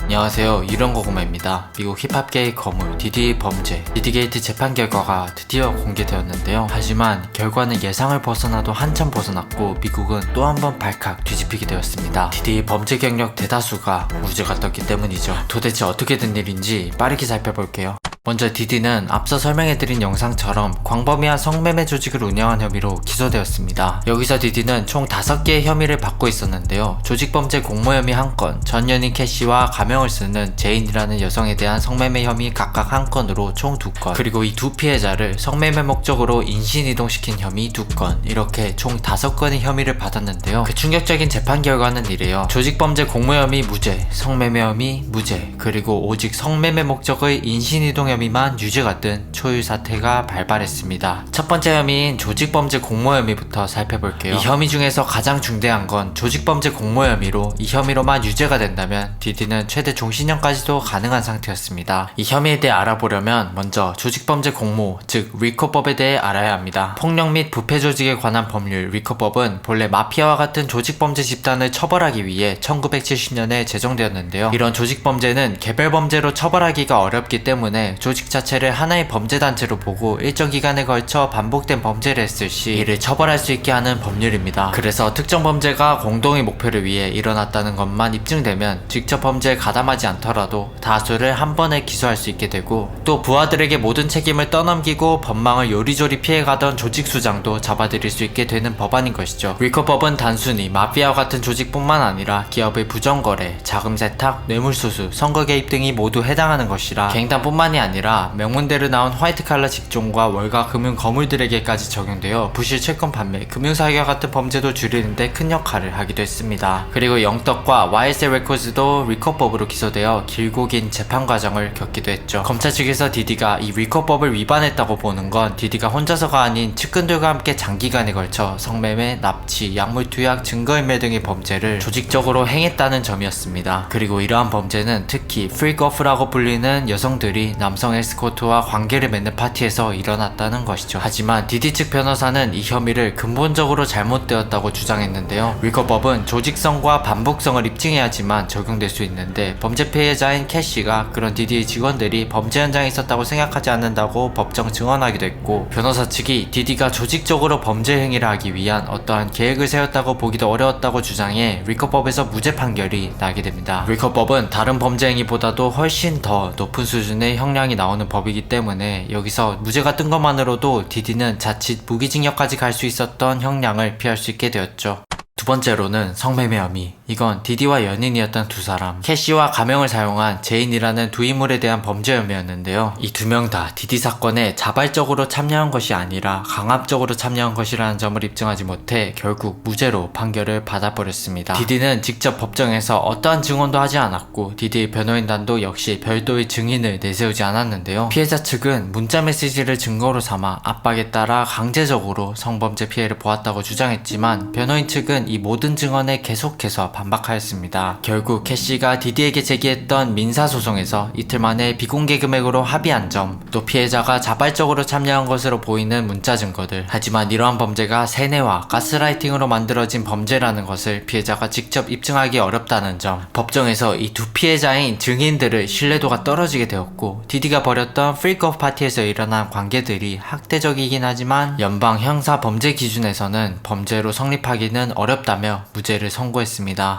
안녕하세요, 유령고구마입니다. 미국 힙합계의 거물 디디의 범죄 디디게이트 재판 결과가 드디어 공개되었는데요. 하지만 결과는 예상을 벗어나도 한참 벗어났고 미국은 또 한 번 발칵 뒤집히게 되었습니다. 디디의 범죄 경력 대다수가 무죄가 떴기 때문이죠. 도대체 어떻게 된 일인지 빠르게 살펴볼게요. 먼저 디디는 앞서 설명해드린 영상처럼 광범위한 성매매 조직을 운영한 혐의로 기소되었습니다. 여기서 디디는 총 5개의 혐의를 받고 있었는데요. 조직범죄 공모 혐의 1건, 전 연인 캐시와 가명을 쓰는 제인이라는 여성에 대한 성매매 혐의 각각 1건으로 총 2건, 그리고 이 두 피해자를 성매매 목적으로 인신이동시킨 혐의 2건, 이렇게 총 5건의 혐의를 받았는데요. 그 충격적인 재판 결과는 이래요. 조직범죄 공모 혐의 무죄, 성매매 혐의 무죄, 그리고 오직 성매매 목적의 인신이동 혐의만 유죄가 뜬 초유 사태가 발발했습니다. 첫 번째 혐의인 조직범죄 공모 혐의부터 살펴볼게요. 이 혐의 중에서 가장 중대한 건 조직범죄 공모 혐의로 이 혐의로만 유죄가 된다면 디디는 최대 종신형까지도 가능한 상태였습니다. 이 혐의에 대해 알아보려면 먼저 조직범죄 공모, 즉 리코법에 대해 알아야 합니다. 폭력 및 부패 조직에 관한 법률 리코법은 본래 마피아와 같은 조직범죄 집단을 처벌하기 위해 1970년에 제정되었는데요. 이런 조직범죄는 개별범죄로 처벌하기가 어렵기 때문에 조직 자체를 하나의 범죄단체로 보고 일정 기간에 걸쳐 반복된 범죄를 했을 시 이를 처벌할 수 있게 하는 법률입니다. 그래서 특정 범죄가 공동의 목표를 위해 일어났다는 것만 입증되면 직접 범죄에 가담하지 않더라도 다수를 한 번에 기소할 수 있게 되고, 또 부하들에게 모든 책임을 떠넘기고 법망을 요리조리 피해가던 조직 수장도 잡아들일 수 있게 되는 법안인 것이죠. 리코법은 단순히 마피아와 같은 조직뿐만 아니라 기업의 부정거래, 자금 세탁, 뇌물수수, 선거 개입 등이 모두 해당하는 것이라 갱단뿐만이 아니라 명문대로 나온 화이트 칼라 직종과 월가 금융 거물들에게까지 적용되어 부실 채권 판매, 금융사기와 같은 범죄도 줄이는데 큰 역할을 하기도 했습니다. 그리고 영떡과 YSL 레코즈도 리코법으로 기소되어 길고 긴 재판 과정을 겪기도 했죠. 검찰 측에서 디디가 이 리코법을 위반했다고 보는 건 디디가 혼자서가 아닌 측근들과 함께 장기간에 걸쳐 성매매, 납치, 약물 투약, 증거인멸 등의 범죄를 조직적으로 행했다는 점이었습니다. 그리고 이러한 범죄는 특히 프리거프라고 불리는 여성들이 남성 에스코트와 관계를 맺는 파티에서 일어났다는 것이죠. 하지만 디디 측 변호사는 이 혐의를 근본적으로 잘못되었다고 주장했는데요. 리코법은 조직성과 반복성을 입증해야지만 적용될 수 있는데 범죄 피해자인 캐시가 그런 디디의 직원들이 범죄 현장에 있었다고 생각하지 않는다고 법정 증언하기도 했고, 변호사 측이 디디가 조직적으로 범죄 행위를 하기 위한 어떠한 계획을 세웠다고 보기도 어려웠다고 주장해 리코법에서 무죄 판결이 나게 됩니다. 리코법은 다른 범죄 행위보다도 훨씬 더 높은 수준의 형량이 나오는 법이기 때문에 여기서 무죄가 뜬 것만으로도 디디는 자칫 무기징역까지 갈 수 있었던 형량을 피할 수 있게 되었죠. 두 번째로는 성매매 혐의. 이건 디디와 연인이었던 두 사람, 캐시와 가명을 사용한 제인이라는 두 인물에 대한 범죄 혐의였는데요. 이 두 명 다 디디 사건에 자발적으로 참여한 것이 아니라 강압적으로 참여한 것이라는 점을 입증하지 못해 결국 무죄로 판결을 받아버렸습니다. 디디는 직접 법정에서 어떠한 증언도 하지 않았고 디디의 변호인단도 역시 별도의 증인을 내세우지 않았는데요. 피해자 측은 문자 메시지를 증거로 삼아 압박에 따라 강제적으로 성범죄 피해를 보았다고 주장했지만 변호인 측은 이 모든 증언에 계속해서 반박하였습니다. 결국 캐시가 디디에게 제기했던 민사소송에서 이틀 만에 비공개 금액으로 합의한 점, 또 피해자가 자발적으로 참여한 것으로 보이는 문자 증거들, 하지만 이러한 범죄가 세뇌와 가스라이팅으로 만들어진 범죄라는 것을 피해자가 직접 입증하기 어렵다는 점, 법정에서 이 두 피해자인 증인들의 신뢰도가 떨어지게 되었고, 디디가 벌였던 프리커프 파티에서 일어난 관계들이 학대적이긴 하지만 연방 형사 범죄 기준에서는 범죄로 성립하기는 어렵다며 무죄를 선고했습니다.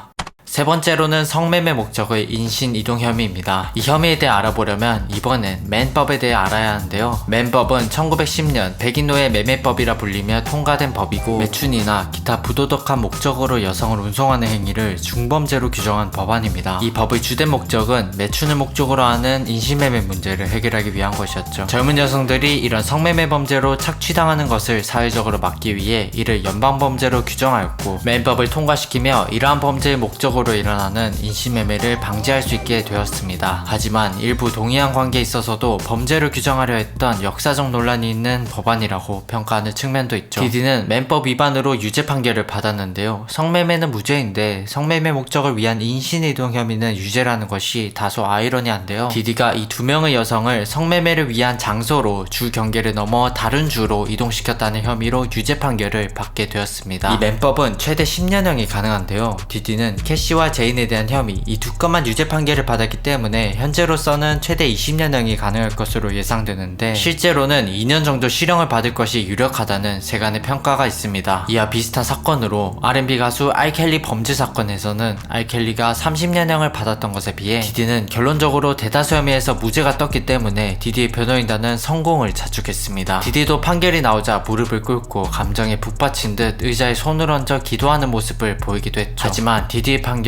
세 번째로는 성매매 목적의 인신이동 혐의입니다. 이 혐의에 대해 알아보려면 이번엔 맨법에 대해 알아야 하는데요. 맨법은 1910년 백인노예 매매법이라 불리며 통과된 법이고, 매춘이나 기타 부도덕한 목적으로 여성을 운송하는 행위를 중범죄로 규정한 법안입니다. 이 법의 주된 목적은 매춘을 목적으로 하는 인신매매 문제를 해결하기 위한 것이었죠. 젊은 여성들이 이런 성매매 범죄로 착취당하는 것을 사회적으로 막기 위해 이를 연방범죄로 규정하였고, 맨법을 통과시키며 이러한 범죄의 목적으로 일어나는 인신매매를 방지할 수 있게 되었습니다. 하지만 일부 동의한 관계에 있어서도 범죄를 규정하려 했던 역사적 논란이 있는 법안이라고 평가하는 측면도 있죠. 디디는 맨법 위반으로 유죄 판결을 받았는데요. 성매매는 무죄인데 성매매 목적을 위한 인신이동 혐의는 유죄라는 것이 다소 아이러니한데요. 디디가 이 두 명의 여성을 성매매를 위한 장소로 주 경계를 넘어 다른 주로 이동시켰다는 혐의로 유죄 판결을 받게 되었습니다. 이 맨법은 최대 10년형이 가능한데요. 디디는 캐시 C와 제인에 대한 혐의 이 두 건만 유죄 판결을 받았기 때문에 현재로서는 최대 20년형이 가능할 것으로 예상되는데 실제로는 2년 정도 실형을 받을 것이 유력하다는 세간의 평가가 있습니다. 이와 비슷한 사건으로 R&B 가수 알켈리 범죄 사건에서는 알켈리가 30년형을 받았던 것에 비해 디디는 결론적으로 대다수 혐의에서 무죄가 떴기 때문에 디디의 변호인단은 성공을 자축했습니다. 디디도 판결이 나오자 무릎을 꿇고 감정에 북받친 듯 의자에 손을 얹어 기도하는 모습을 보이기도 했죠. 하지만 디디의 판결은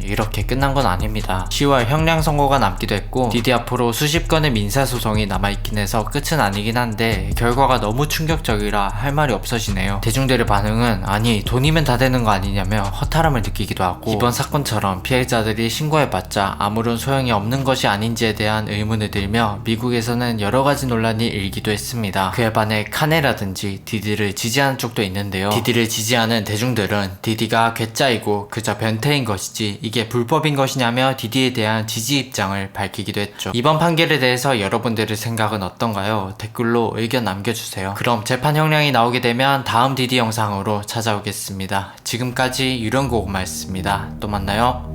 이렇게 끝난 건 아닙니다. 10월 형량 선고가 남기도 했고 디디 앞으로 수십 건의 민사소송이 남아있긴 해서 끝은 아니긴 한데 결과가 너무 충격적이라 할 말이 없어지네요. 대중들의 반응은 아니 돈이면 다 되는 거 아니냐며 허탈함을 느끼기도 하고 이번 사건처럼 피해자들이 신고해봤자 아무런 소용이 없는 것이 아닌지에 대한 의문을 들며 미국에서는 여러가지 논란이 일기도 했습니다. 그에 반해 카네라든지 디디를 지지하는 쪽도 있는데요. 디디를 지지하는 대중들은 디디가 괴짜이고 그저 변태인 것이지 이게 불법인 것이냐며 디디에 대한 지지 입장을 밝히기도 했죠. 이번 판결에 대해서 여러분들의 생각은 어떤가요? 댓글로 의견 남겨주세요. 그럼 재판 형량이 나오게 되면 다음 디디 영상으로 찾아오겠습니다. 지금까지 유령고구마였습니다. 또 만나요.